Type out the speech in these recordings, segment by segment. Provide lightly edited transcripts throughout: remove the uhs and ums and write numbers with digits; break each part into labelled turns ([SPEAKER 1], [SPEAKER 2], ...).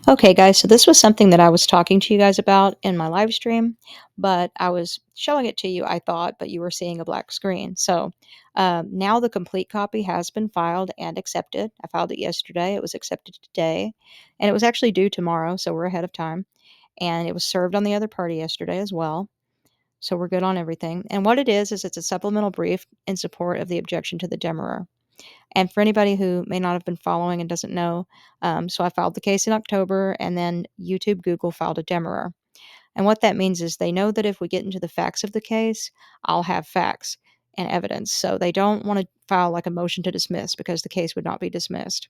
[SPEAKER 1] Okay, guys, so this was something that I was talking to you guys about in my live stream, but I was showing it to you, I thought, but you were seeing a black screen. So now the complete copy has been filed and accepted. I filed it yesterday. It was accepted today, and it was actually due tomorrow, so we're ahead of time. And it was served on the other party yesterday as well. So we're good on everything. And what it is it's a supplemental brief in support of the objection to the Demurrer. And for anybody who may not have been following and doesn't know, so I filed the case in October, and then YouTube, Google filed a Demurrer. And what that means is they know that if we get into the facts of the case, I'll have facts and evidence. So they don't want to file like a motion to dismiss because the case would not be dismissed.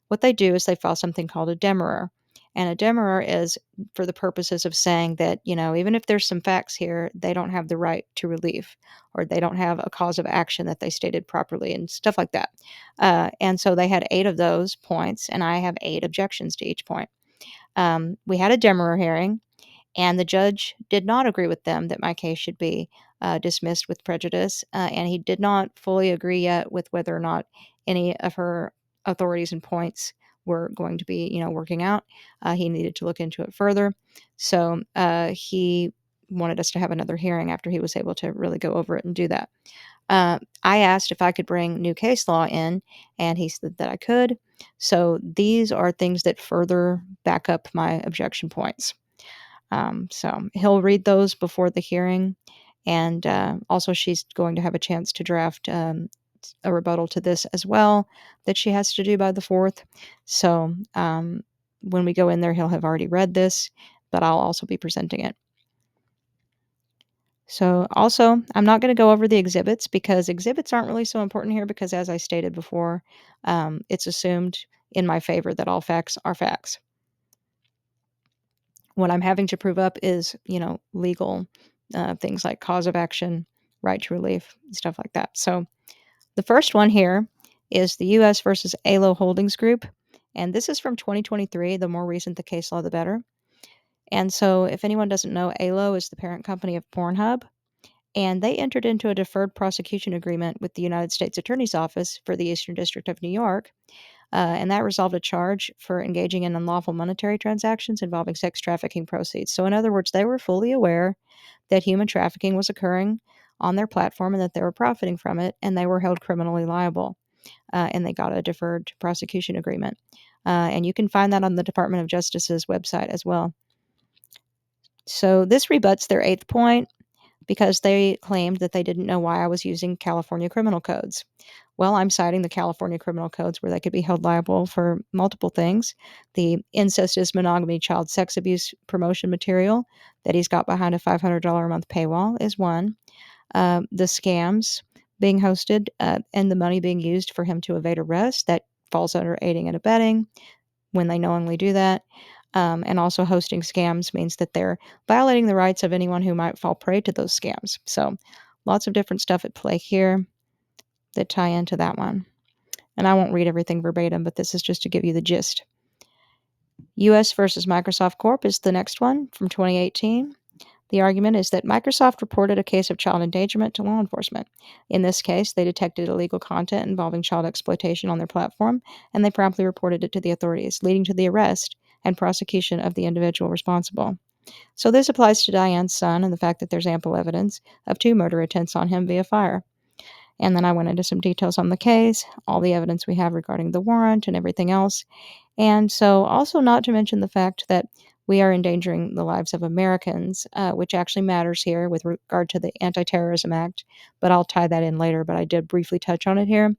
[SPEAKER 1] What they do is they file something called a Demurrer. And a Demurrer is for the purposes of saying that, even if there's some facts here, they don't have the right to relief, or they don't have a cause of action that they stated properly and stuff like that. And so they had 8 of those points, and I have 8 objections to each point. We had a Demurrer hearing, and the judge did not agree with them that my case should be dismissed with prejudice, and he did not fully agree yet with whether or not any of her authorities and points were going to be, working out. He needed to look into it further, so he wanted us to have another hearing after he was able to really go over it and do that. I asked if I could bring new case law in, and he said that I could. So these are things that further back up my objection points. So he'll read those before the hearing. And also, she's going to have a chance to draft a rebuttal to this as well that she has to do by the 4th. So when we go in there, he'll have already read this, but I'll also be presenting it. So also, I'm not going to go over the exhibits because exhibits aren't really so important here because, as I stated before, it's assumed in my favor that all facts are facts. What I'm having to prove up is, legal things like cause of action, right to relief, stuff like that. So the first one here is the U.S. versus ALO Holdings Group, and this is from 2023. The more recent the case law, the better. And so if anyone doesn't know, ALO is the parent company of Pornhub, and they entered into a deferred prosecution agreement with the United States Attorney's Office for the Eastern District of New York, and that resolved a charge for engaging in unlawful monetary transactions involving sex trafficking proceeds. So, in other words, they were fully aware that human trafficking was occurring on their platform and that they were profiting from it, and they were held criminally liable. And they got a deferred prosecution agreement. And you can find that on the Department of Justice's website as well. So, this rebuts their 8th point because they claimed that they didn't know why I was using California criminal codes. Well, I'm citing the California criminal codes where they could be held liable for multiple things. The incestuous monogamy child sex abuse promotion material that he's got behind a $500 a month paywall is one. The scams being hosted and the money being used for him to evade arrest, that falls under aiding and abetting when they knowingly do that. And also hosting scams means that they're violating the rights of anyone who might fall prey to those scams. So lots of different stuff at play here that tie into that one. And I won't read everything verbatim, but this is just to give you the gist. US versus Microsoft Corp is the next one from 2018. The argument is that Microsoft reported a case of child endangerment to law enforcement. In this case, they detected illegal content involving child exploitation on their platform, and they promptly reported it to the authorities, leading to the arrest and prosecution of the individual responsible. So this applies to Diane's son and the fact that there's ample evidence of 2 murder attempts on him via fire. And then I went into some details on the case, all the evidence we have regarding the warrant and everything else. And so, also, not to mention the fact that we are endangering the lives of Americans, which actually matters here with regard to the Anti Terrorism Act. But I'll tie that in later, but I did briefly touch on it here.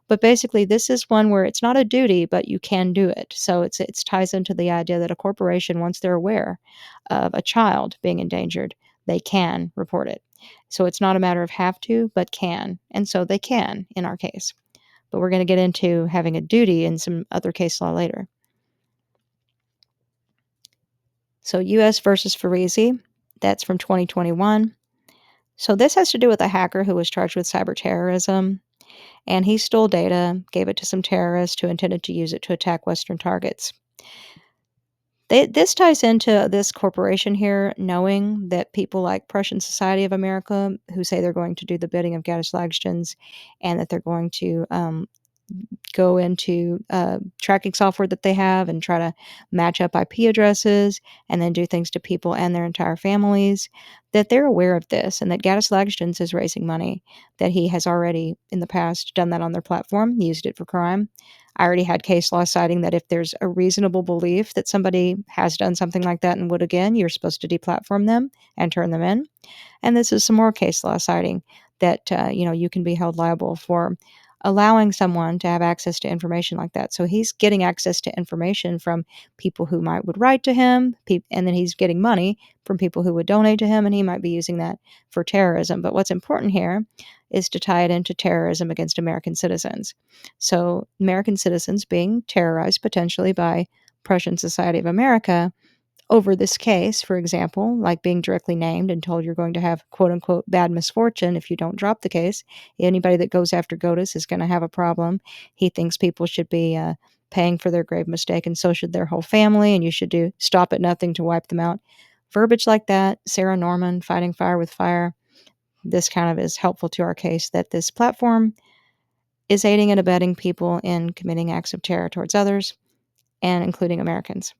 [SPEAKER 1] But basically, this is one where it's not a duty, but you can do it. So it ties into the idea that a corporation, once they're aware of a child being endangered, they can report it. So it's not a matter of have to, but can. And so they can in our case. But we're going to get into having a duty in some other case law later. So U.S. versus Farisi, that's from 2021. So this has to do with a hacker who was charged with cyber terrorism, and he stole data, gave it to some terrorists who intended to use it to attack Western targets. This ties into this corporation here knowing that people like Prussian Society of America, who say they're going to do the bidding of Goatis and that they're going to go into tracking software that they have and try to match up IP addresses and then do things to people and their entire families, that they're aware of this and that Gaddis Lagstons is raising money, that he has already in the past done that on their platform, used it for crime. I already had case law citing that if there's a reasonable belief that somebody has done something like that and would again, you're supposed to deplatform them and turn them in. And this is some more case law citing that you can be held liable for allowing someone to have access to information like that. So he's getting access to information from people who would write to him, and then he's getting money from people who would donate to him, and he might be using that for terrorism. But what's important here is to tie it into terrorism against American citizens. So American citizens being terrorized potentially by Prussian Society of America over this case, for example, like being directly named and told you're going to have quote unquote bad misfortune if you don't drop the case. Anybody that goes after Goatis is going to have a problem. He thinks people should be paying for their grave mistake, and so should their whole family, and you should do stop at nothing to wipe them out. Verbiage like that, Sarah Norman, fighting fire with fire, this kind of is helpful to our case that this platform is aiding and abetting people in committing acts of terror towards others, and including Americans.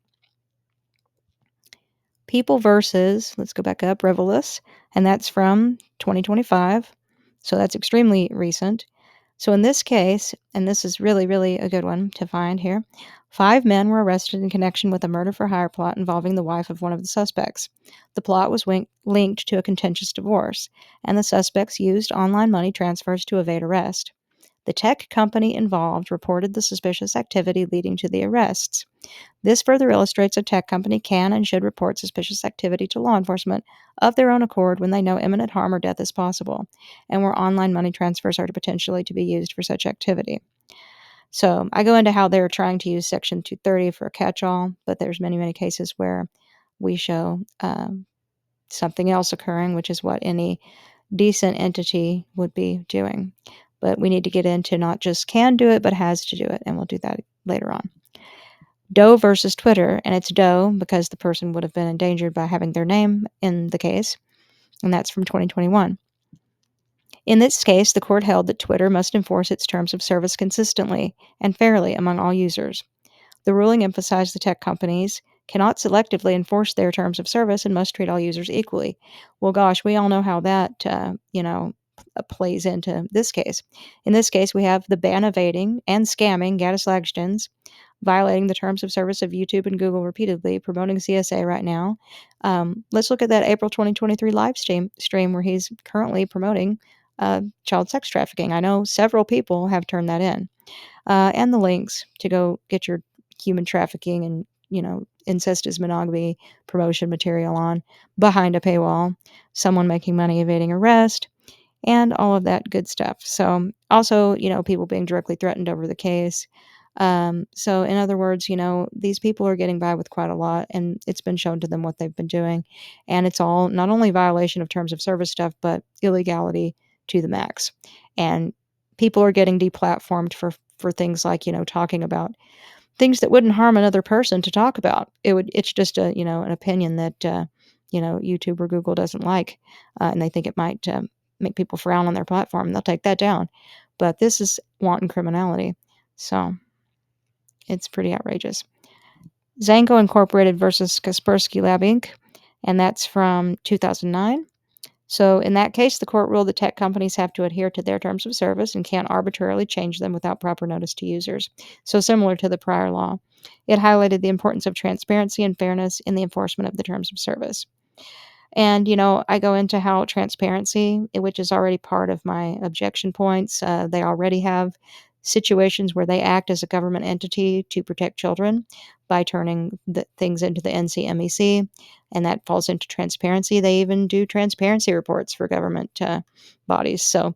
[SPEAKER 1] People versus, let's go back up, Revelus, and that's from 2025. So that's extremely recent. So in this case, and this is really, really a good one to find here, 5 men were arrested in connection with a murder for hire plot involving the wife of one of the suspects. The plot was linked to a contentious divorce, and the suspects used online money transfers to evade arrest. The tech company involved reported the suspicious activity leading to the arrests. This further illustrates a tech company can and should report suspicious activity to law enforcement of their own accord when they know imminent harm or death is possible, and where online money transfers are potentially to be used for such activity. So I go into how they're trying to use Section 230 for a catch-all, but there's many, many cases where we show something else occurring, which is what any decent entity would be doing. But we need to get into not just can do it, but has to do it, and we'll do that later on. Doe versus Twitter, and it's Doe because the person would have been endangered by having their name in the case, and that's from 2021. In this case, the court held that Twitter must enforce its terms of service consistently and fairly among all users. The ruling emphasized the tech companies cannot selectively enforce their terms of service and must treat all users equally. Well, gosh, we all know how that, plays into this case. In this case, we have the ban evading and scamming Gaddis Lagstons, violating the terms of service of YouTube and Google repeatedly, promoting CSA right now. Let's look at that April 2023 live stream where he's currently promoting child sex trafficking. I know several people have turned that in. And the links to go get your human trafficking and, incestuous monogamy promotion material on behind a paywall, someone making money evading arrest, and all of that good stuff. So also, people being directly threatened over the case. So in other words, these people are getting by with quite a lot, and it's been shown to them what they've been doing. And it's all not only violation of terms of service stuff, but illegality to the max. And people are getting deplatformed for things like, talking about things that wouldn't harm another person to talk about. It's just an opinion that, YouTube or Google doesn't like, and they think it might make people frown on their platform, and they'll take that down. But this is wanton criminality. So it's pretty outrageous. Zango Incorporated versus Kaspersky Lab Inc., and that's from 2009. So in that case, the court ruled that tech companies have to adhere to their terms of service and can't arbitrarily change them without proper notice to users. So similar to the prior law, it highlighted the importance of transparency and fairness in the enforcement of the terms of service. And, I go into how transparency, which is already part of my objection points, they already have situations where they act as a government entity to protect children by turning things into the NCMEC, and that falls into transparency. They even do transparency reports for government bodies. So,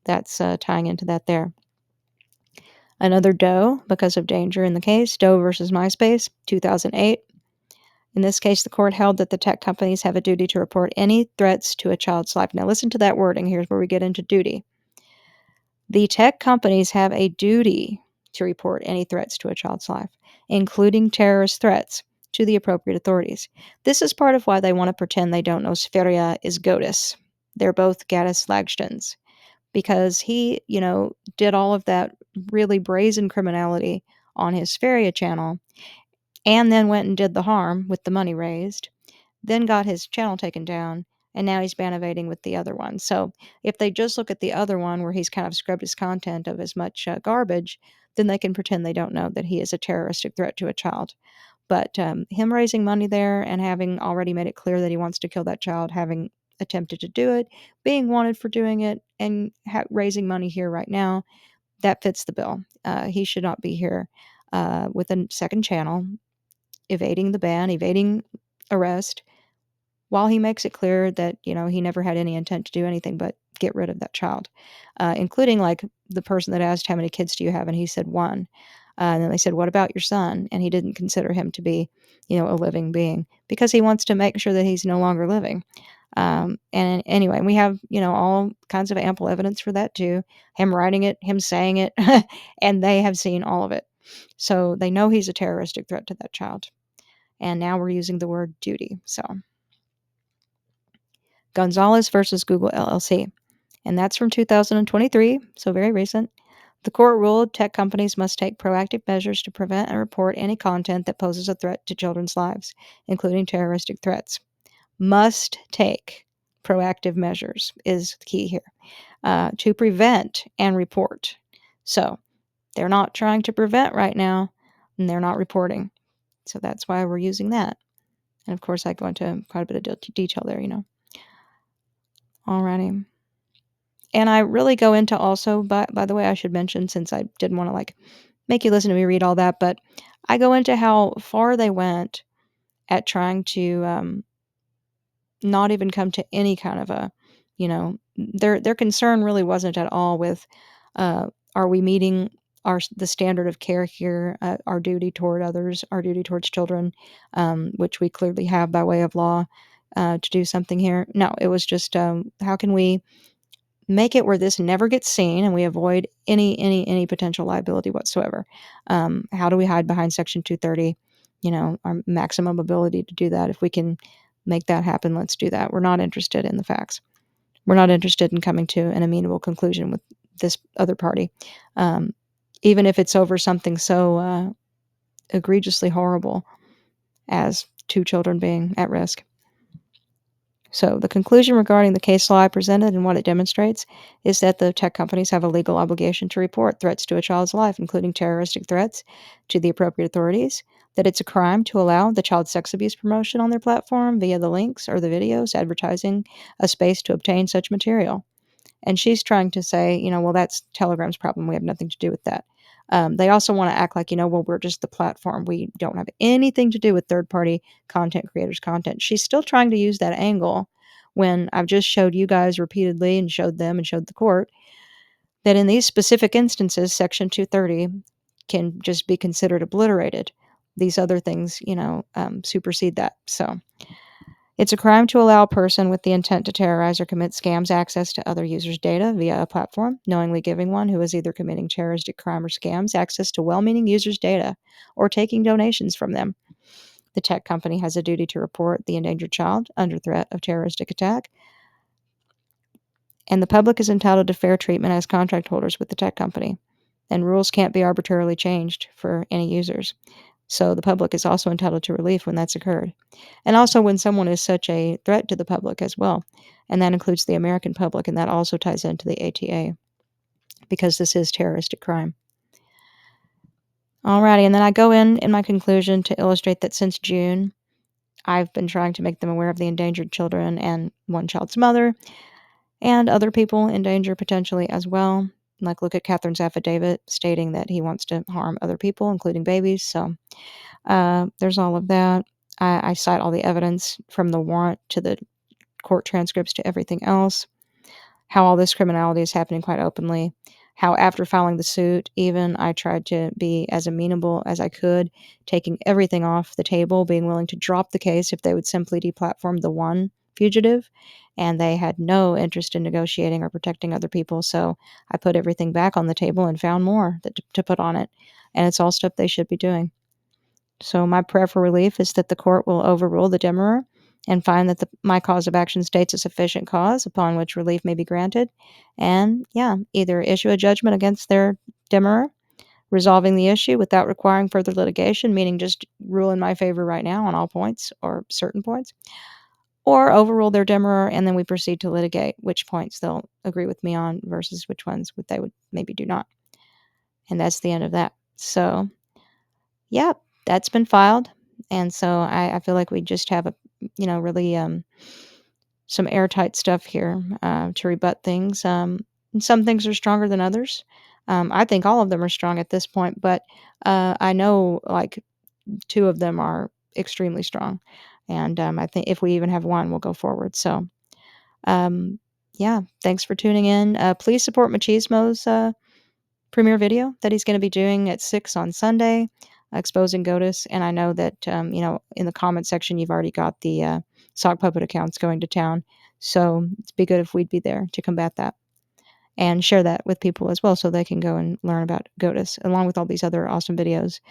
[SPEAKER 1] that's tying into that there. Another Doe, because of danger in the case, Doe versus MySpace, 2008. In this case, the court held that the tech companies have a duty to report any threats to a child's life. Now, listen to that wording. Here's where we get into duty. The tech companies have a duty to report any threats to a child's life, including terrorist threats, to the appropriate authorities. This is part of why they want to pretend they don't know Sferia is Goatis. They're both Gaddis Lagstons. because he, did all of that really brazen criminality on his Faria channel and then went and did the harm with the money raised, then got his channel taken down, and now he's ban-evading with the other one. So if they just look at the other one where he's kind of scrubbed his content of as much garbage, then they can pretend they don't know that he is a terroristic threat to a child. But him raising money there and having already made it clear that he wants to kill that child, having attempted to do it, being wanted for doing it, and raising money here right now, that fits the bill. He should not be here with a second channel, evading the ban, evading arrest, while he makes it clear that, he never had any intent to do anything but get rid of that child, including like the person that asked, "How many kids do you have?" And he said, "One." And then they said, "What about your son?" And he didn't consider him to be, a living being because he wants to make sure that he's no longer living. And anyway, we have, all kinds of ample evidence for that too. Him writing it, him saying it, and they have seen all of it. So they know he's a terroristic threat to that child. And now we're using the word duty. So Gonzalez versus Google LLC. And that's from 2023, so very recent. The court ruled tech companies must take proactive measures to prevent and report any content that poses a threat to children's lives, including terroristic threats. Must take proactive measures is the key here, to prevent and report. So they're not trying to prevent right now, and they're not reporting. So that's why we're using that. And of course, I go into quite a bit of detail there, Alrighty. And I really go into also, by the way, I should mention, since I didn't want to like make you listen to me read all that, but I go into how far they went at trying to not even come to any kind of a, their concern really wasn't at all with, are we meeting the standard of care here, our duty toward others, our duty towards children, which we clearly have by way of law, to do something here. No, it was just, how can we make it where this never gets seen and we avoid any potential liability whatsoever. How do we hide behind Section 230? Our maximum ability to do that. If we can make that happen, let's do that. We're not interested in the facts. We're not interested in coming to an amenable conclusion with this other party, even if it's over something so egregiously horrible as 2 children being at risk. So the conclusion regarding the case law I presented and what it demonstrates is that the tech companies have a legal obligation to report threats to a child's life, including terroristic threats, to the appropriate authorities, that it's a crime to allow the child sex abuse promotion on their platform via the links or the videos advertising a space to obtain such material. And she's trying to say, well, that's Telegram's problem. We have nothing to do with that. They also want to act like, well, we're just the platform. We don't have anything to do with third-party content creators' content. She's still trying to use that angle when I've just showed you guys repeatedly and showed them and showed the court that in these specific instances, Section 230 can just be considered obliterated. These other things, supersede that. So it's a crime to allow a person with the intent to terrorize or commit scams access to other users' data via a platform, knowingly giving one who is either committing terroristic crime or scams access to well-meaning users' data or taking donations from them. The tech company has a duty to report the endangered child under threat of terroristic attack, and the public is entitled to fair treatment as contract holders with the tech company, and rules can't be arbitrarily changed for any users. So the public is also entitled to relief when that's occurred. And also when someone is such a threat to the public as well. And that includes the American public, and that also ties into the ATA because this is terroristic crime. Alrighty, and then I go in my conclusion to illustrate that since June, I've been trying to make them aware of the endangered children and one child's mother and other people in danger potentially as well. Like, look at Catherine's affidavit stating that he wants to harm other people, including babies. So there's all of that. I cite all the evidence from the warrant to the court transcripts to everything else, how all this criminality is happening quite openly, how after filing the suit, even I tried to be as amenable as I could, taking everything off the table, being willing to drop the case if they would simply deplatform the one fugitive, and they had no interest in negotiating or protecting other people, so I put everything back on the table and found more to put on it, and it's all stuff they should be doing. So my prayer for relief is that the court will overrule the Demurrer and find that my cause of action states a sufficient cause upon which relief may be granted. And yeah, either issue a judgment against their demurrer, resolving the issue without requiring further litigation, meaning just rule in my favor right now on all points or certain points, or overrule their demurrer, and then we proceed to litigate which points they'll agree with me on versus which ones they would maybe do not. And that's the end of that. So, yeah, that's been filed. And so I feel like we just have a, really some airtight stuff here to rebut things. And some things are stronger than others. I think all of them are strong at this point, but I know like two of them are extremely strong. And I think if we even have one, we'll go forward. So, um, yeah, thanks for tuning in. Please support Machismo's premiere video that he's going to be doing at 6 on Sunday, exposing Goatis. And I know that, in the comment section, you've already got the sock puppet accounts going to town. So it'd be good if we'd be there to combat that and share that with people as well so they can go and learn about Goatis, along with all these other awesome videos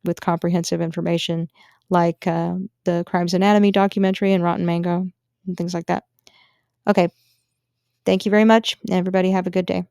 [SPEAKER 1] with comprehensive information like the Crimes Anatomy documentary and Rotten Mango and things like that. Okay. Thank you very much. Everybody have a good day.